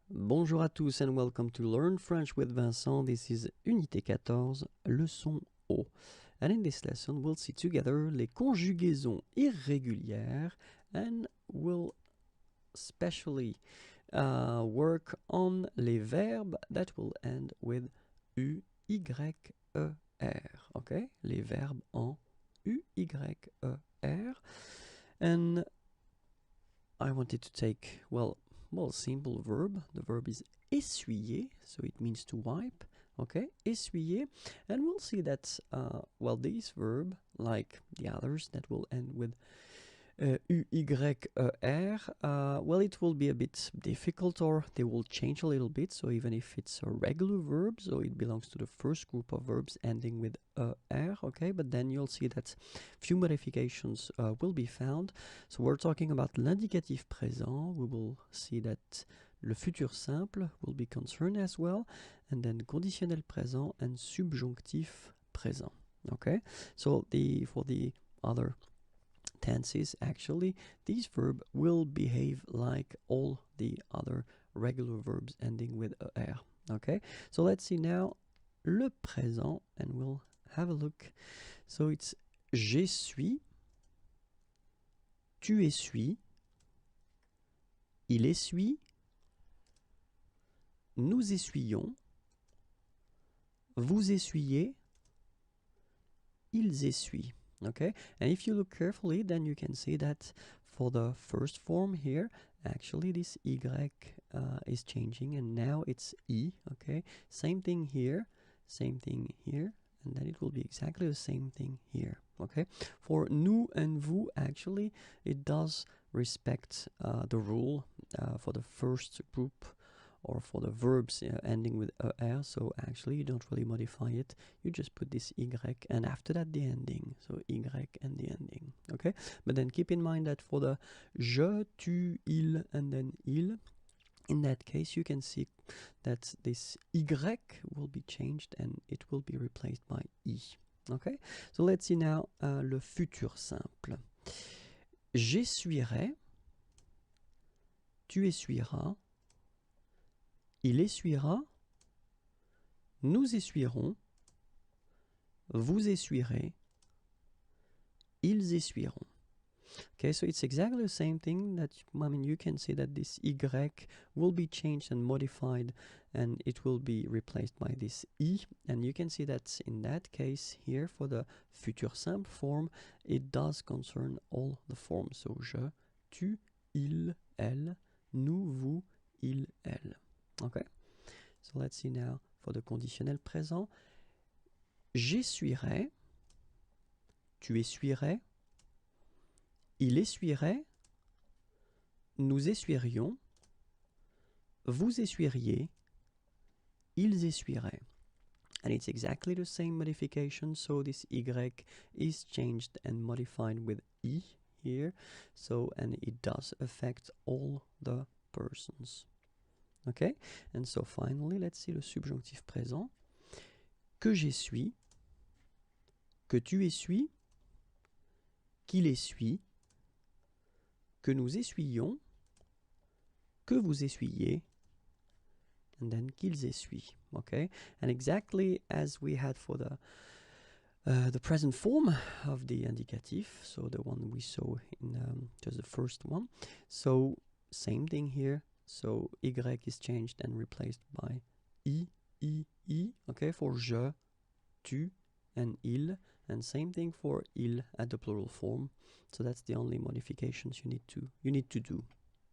Bonjour à tous and welcome to Learn French with Vincent. This is Unité 14, leçon O. And in this lesson, we'll see together les conjugaisons irrégulières and we'll especially work on les verbes that will end with U, Y, E, R. Okay? Les verbes en U, Y, E, R. And I wanted to take, well, simple verb. The verb is essuyer, so it means to wipe. Okay, essuyer. And we'll see that, this verb, like the others that will end with U, Y, R, it will be a bit difficult, or they will change a little bit. So even if it's a regular verb, so it belongs to the first group of verbs ending with R, okay, but then you'll see that few modifications will be found. So we're talking about l'indicatif présent. We will see that le futur simple will be concerned as well, and then conditionnel présent and subjonctif présent. Okay, so for the other tenses, actually, this verb will behave like all the other regular verbs ending with er. Okay, so let's see now le présent and we'll have a look. So it's j'essuie, tu essuies, il essuie, nous essuyons, vous essuyez, ils essuient. Okay, and if you look carefully, then you can see that for the first form here, actually this Y is changing, and now it's E. Okay, same thing here, and then it will be exactly the same thing here. Okay, for nous and vous, actually, it does respect the rule for the first group, or for the verbs ending with er, so actually you don't really modify it, you just put this Y and after that the ending, so Y and the ending, okay? But then keep in mind that for the je, tu, il, and then il, in that case you can see that this Y will be changed and it will be replaced by I, okay? So let's see now le futur simple. J'essuierai, tu essuieras, il essuiera, nous essuierons, vous essuierez, ils essuieront. Okay, so it's exactly the same thing that, you can see that this Y will be changed and modified and it will be replaced by this I, and you can see that in that case here for the futur simple form, it does concern all the forms. So je, tu, il, elle, nous, vous, il, elle. Okay, so let's see now for the conditionnel présent. J'essuierai, tu essuierais, il essuierait, nous essuierions, vous essuieriez, ils essuieraient. And it's exactly the same modification, so this Y is changed and modified with I here, so, and it does affect all the persons. Okay, and so finally, let's see le subjonctif présent. Que j'essuie, que tu essuies, qu'il essuie, que nous essuyons, que vous essuyez, and then qu'ils essuient. Okay, and exactly as we had for the present form of the indicatif, so the one we saw in just the first one. So same thing here. So Y is changed and replaced by I, okay, for je, tu, and il, and same thing for il at the plural form. So that's the only modifications you need to do.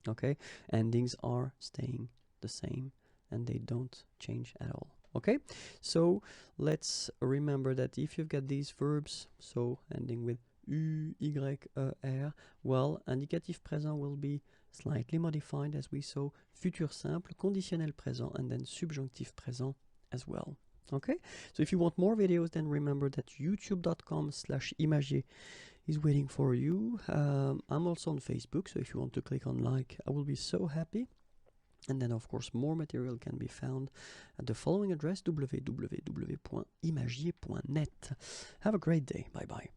Okay, endings are staying the same and they don't change at all. Okay, so let's remember that if you've got these verbs, so ending with U, Y, R, well, indicatif présent will be slightly modified as we saw, futur simple, conditionnel présent, and then subjonctif présent as well. Okay, so if you want more videos, then remember that youtube.com/imagier is waiting for you. I'm also on Facebook, so if you want to click on like, I will be so happy. And then, of course, more material can be found at the following address, www.imagier.net. Have a great day. Bye-bye.